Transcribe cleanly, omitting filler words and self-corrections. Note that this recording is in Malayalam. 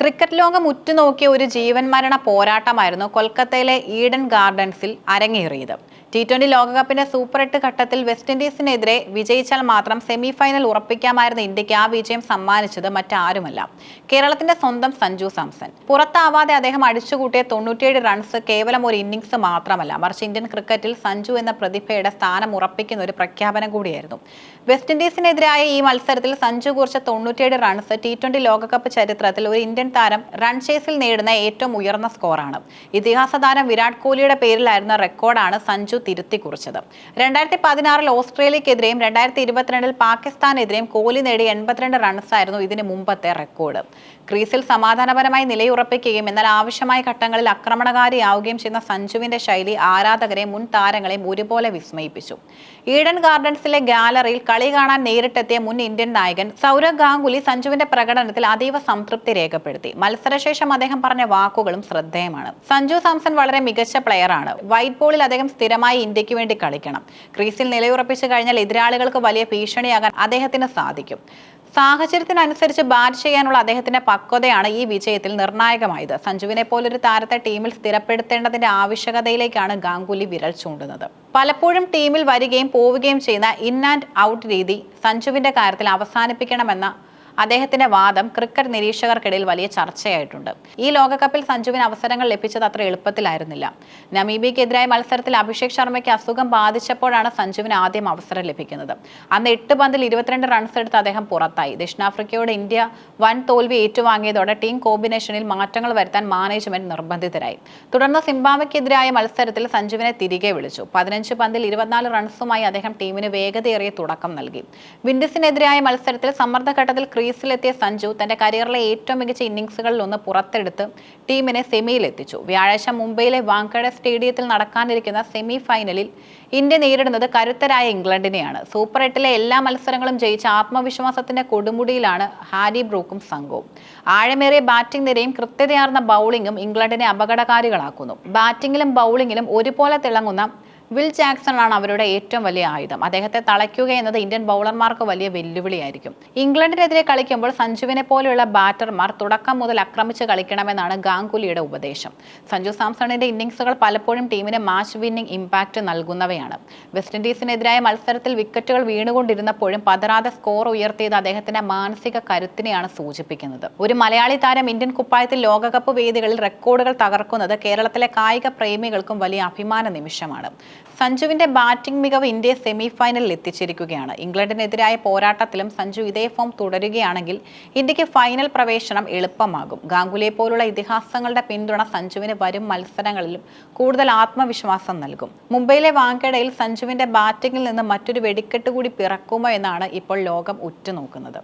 ക്രിക്കറ്റ് ലോകം ഉറ്റുനോക്കിയ ഒരു ജീവൻ മരണ പോരാട്ടമായിരുന്നു കൊൽക്കത്തയിലെ ഈഡൻ ഗാർഡൻസിൽ അരങ്ങേറിയത്. T20 ലോകകപ്പിന്റെ സൂപ്പർ 8 ഘട്ടത്തിൽ വെസ്റ്റ് ഇൻഡീസിനെതിരെ വിജയിച്ചാൽ മാത്രം സെമി ഫൈനൽ ഉറപ്പിക്കാമായിരുന്ന ഇന്ത്യക്ക് ആ വിജയം സമ്മാനിച്ചത് മറ്റാരുമല്ല, കേരളത്തിന്റെ സ്വന്തം സഞ്ജു സാംസൺ. പുറത്താവാതെ അദ്ദേഹം അടിച്ചുകൂട്ടിയ 97 റൺസ് കേവലം ഒരു ഇന്നിംഗ്സ് മാത്രമല്ല, മറിച്ച് ഇന്ത്യൻ ക്രിക്കറ്റിൽ സഞ്ജു എന്ന പ്രതിഭയുടെ സ്ഥാനം ഉറപ്പിക്കുന്ന ഒരു പ്രഖ്യാപനം കൂടിയായിരുന്നു. വെസ്റ്റ് ഇൻഡീസിനെതിരായ ഈ മത്സരത്തിൽ സഞ്ജു കുറിച്ച 97 റൺസ് T20 ലോകകപ്പ് ചരിത്രത്തിൽ ഒരു ഇന്ത്യൻ താരം റൺ ചേസിൽ നേടുന്ന ഏറ്റവും ഉയർന്ന സ്കോറാണ്. ഇതിഹാസ താരം വിരാട് കോഹ്ലിയുടെ പേരിലായിരുന്ന റെക്കോർഡാണ് സഞ്ജു തിരുത്തി കുറിച്ചത്. 2016 ഓസ്ട്രേലിയക്കെതിരെയും 2022 പാകിസ്ഥാനെതിരെയും കോഹ്ലി നേടിയ 82 റൺസായിരുന്നു ഇതിന് മുമ്പത്തെ റെക്കോർഡ്. ക്രീസിൽ സമാധാനപരമായി നിലയുറപ്പിക്കുകയും എന്നാൽ ആവശ്യമായ ഘട്ടങ്ങളിൽ ആക്രമണകാരിയാവുകയും ചെയ്യുന്ന സഞ്ജുവിന്റെ ശൈലി ആരാധകരെയും മുൻ താരങ്ങളെയും ഒരുപോലെ വിസ്മയിപ്പിച്ചു. ഈഡൻ ഗാർഡൻസിലെ ഗാലറിയിൽ കളി കാണാൻ നേരിട്ടെത്തിയ മുൻ ഇന്ത്യൻ നായകൻ സൗരവ് ഗാംഗുലി സഞ്ജുവിന്റെ പ്രകടനത്തിൽ അതീവ സംതൃപ്തി രേഖപ്പെടുത്തി. മത്സരശേഷം അദ്ദേഹം പറഞ്ഞ വാക്കുകളും ശ്രദ്ധേയമാണ്. സഞ്ജു സാംസൺ വളരെ മികച്ച പ്ലെയറാണ്. വൈറ്റ് ബോളിൽ അദ്ദേഹം സ്ഥിരമായി ഇന്ത്യക്ക് വേണ്ടി കളിക്കണം. ക്രീസിൽ നിലയുറപ്പിച്ചു കഴിഞ്ഞാൽ എതിരാളികൾക്ക് വലിയ ഭീഷണിയാകാൻ അദ്ദേഹത്തിന് സാധിക്കും. സാഹചര്യത്തിനനുസരിച്ച് ബാറ്റ് ചെയ്യാനുള്ള അദ്ദേഹത്തിന്റെ പക്വതയാണ് ഈ വിജയത്തിൽ നിർണായകമായത്. സഞ്ജുവിനെ പോലൊരു താരത്തെ ടീമിൽ സ്ഥിരപ്പെടുത്തേണ്ടതിന്റെ ആവശ്യകതയിലേക്കാണ് ഗാംഗുലി വിരൽ ചൂണ്ടുന്നത്. പലപ്പോഴും ടീമിൽ വരികയും പോവുകയും ചെയ്യുന്ന ഇൻ ആൻഡ് ഔട്ട് രീതി സഞ്ജുവിന്റെ കാര്യത്തിൽ അവസാനിപ്പിക്കണമെന്ന അദ്ദേഹത്തിന്റെ വാദം ക്രിക്കറ്റ് നിരീക്ഷകർക്കിടയിൽ വലിയ ചർച്ചയായിട്ടുണ്ട്. ഈ ലോകകപ്പിൽ സഞ്ജുവിന് അവസരങ്ങൾ ലഭിച്ചത് അത്ര എളുപ്പത്തിലായിരുന്നില്ല. നമീബിയക്കെതിരായ മത്സരത്തിൽ അഭിഷേക് ശർമ്മയ്ക്ക് അസുഖം ബാധിച്ചപ്പോഴാണ് സഞ്ജുവിന് ആദ്യം അവസരം ലഭിക്കുന്നത്. അന്ന് 8 പന്തിൽ 22 റൺസ് എടുത്ത് അദ്ദേഹം പുറത്തായി. ദക്ഷിണാഫ്രിക്കയോട് ഇന്ത്യ വൻ തോൽവി ഏറ്റുവാങ്ങിയതോടെ ടീം കോമ്പിനേഷനിൽ മാറ്റങ്ങൾ വരുത്താൻ മാനേജ്മെന്റ് നിർബന്ധിതരായി. തുടർന്ന് സിംബാബ്വെക്കെതിരായ മത്സരത്തിൽ സഞ്ജുവിനെ തിരികെ വിളിച്ചു. 15 പന്തിൽ 24 റൺസുമായി അദ്ദേഹം ടീമിന് വേഗതയേറിയ തുടക്കം നൽകി. വിൻഡീസിനെതിരായ മത്സരത്തിൽ സമ്മർദ്ദഘട്ടത്തിൽ ക്രീസിലെത്തിയ സഞ്ജു തന്റെ കരിയറിലെ ഏറ്റവും മികച്ച ഇന്നിംഗ്സുകളിൽ ഒന്ന് പുറത്തെടുത്ത് ടീമിനെ സെമിയിലെത്തിച്ചു. വ്യാഴാഴ്ച മുംബൈയിലെ വാങ്കഡെ സ്റ്റേഡിയത്തിൽ നടക്കാനിരിക്കുന്ന സെമി ഫൈനലിൽ ഇന്ത്യ നേരിടുന്നത് കരുത്തരായ ഇംഗ്ലണ്ടിനെയാണ്. സൂപ്പർ 8 എല്ലാ മത്സരങ്ങളും ജയിച്ച ആത്മവിശ്വാസത്തിന്റെ കൊടുമുടിയിലാണ് ഹാരി ബ്രൂക്കും സംഘവും. ആഴമേറിയ ബാറ്റിംഗ് നിരയും കൃത്യതയാർന്ന ബൗളിംഗും ഇംഗ്ലണ്ടിനെ അപകടകാരികളാക്കുന്നു. ബാറ്റിംഗിലും ബൗളിംഗിലും ഒരുപോലെ തിളങ്ങുന്ന വിൽ ജാക്സൺ ആണ് അവരുടെ ഏറ്റവും വലിയ ആയുധം. അദ്ദേഹത്തെ തളയ്ക്കുക എന്നത് ഇന്ത്യൻ ബൗളർമാർക്ക് വലിയ വെല്ലുവിളിയായിരിക്കും. ഇംഗ്ലണ്ടിനെതിരെ കളിക്കുമ്പോൾ സഞ്ജുവിനെ പോലെയുള്ള ബാറ്റർമാർ തുടക്കം മുതൽ ആക്രമിച്ച് കളിക്കണമെന്നാണ് ഗാംഗുലിയുടെ ഉപദേശം. സഞ്ജു സാംസണിന്റെ ഇന്നിംഗ്സുകൾ പലപ്പോഴും ടീമിന് മാച്ച് വിന്നിംഗ് ഇമ്പാക്ട് നൽകുന്നവയാണ്. വെസ്റ്റ് ഇൻഡീസിനെതിരായ മത്സരത്തിൽ വിക്കറ്റുകൾ വീണുകൊണ്ടിരുന്നപ്പോഴും പതറാതെ സ്കോർ ഉയർത്തിയത് അദ്ദേഹത്തിന്റെ മാനസിക കരുത്തിനെയാണ് സൂചിപ്പിക്കുന്നത്. ഒരു മലയാളി താരം ഇന്ത്യൻ കുപ്പായത്തിൽ ലോകകപ്പ് വേദികളിൽ റെക്കോർഡുകൾ തകർക്കുന്നത് കേരളത്തിലെ കായിക പ്രേമികൾക്കും വലിയ അഭിമാന നിമിഷമാണ്. സഞ്ജുവിന്റെ ബാറ്റിംഗ് മികവ് ഇന്ത്യയെ സെമി ഫൈനലിൽ എത്തിച്ചിരിക്കുകയാണ്. ഇംഗ്ലണ്ടിനെതിരായ പോരാട്ടത്തിലും സഞ്ജു ഇതേ ഫോം തുടരുകയാണെങ്കിൽ ഇന്ത്യക്ക് ഫൈനൽ പ്രവേശനം എളുപ്പമാകും. ഗാംഗുലിയെ പോലുള്ള ഇതിഹാസങ്ങളുടെ പിന്തുണ സഞ്ജുവിന് വരും മത്സരങ്ങളിലും കൂടുതൽ ആത്മവിശ്വാസം നൽകും. മുംബൈയിലെ വാങ്കഡയിൽ സഞ്ജുവിന്റെ ബാറ്റിംഗിൽ നിന്ന് മറ്റൊരു വെടിക്കെട്ട് കൂടി പിറക്കുമോ എന്നാണ് ഇപ്പോൾ ലോകം ഉറ്റുനോക്കുന്നത്.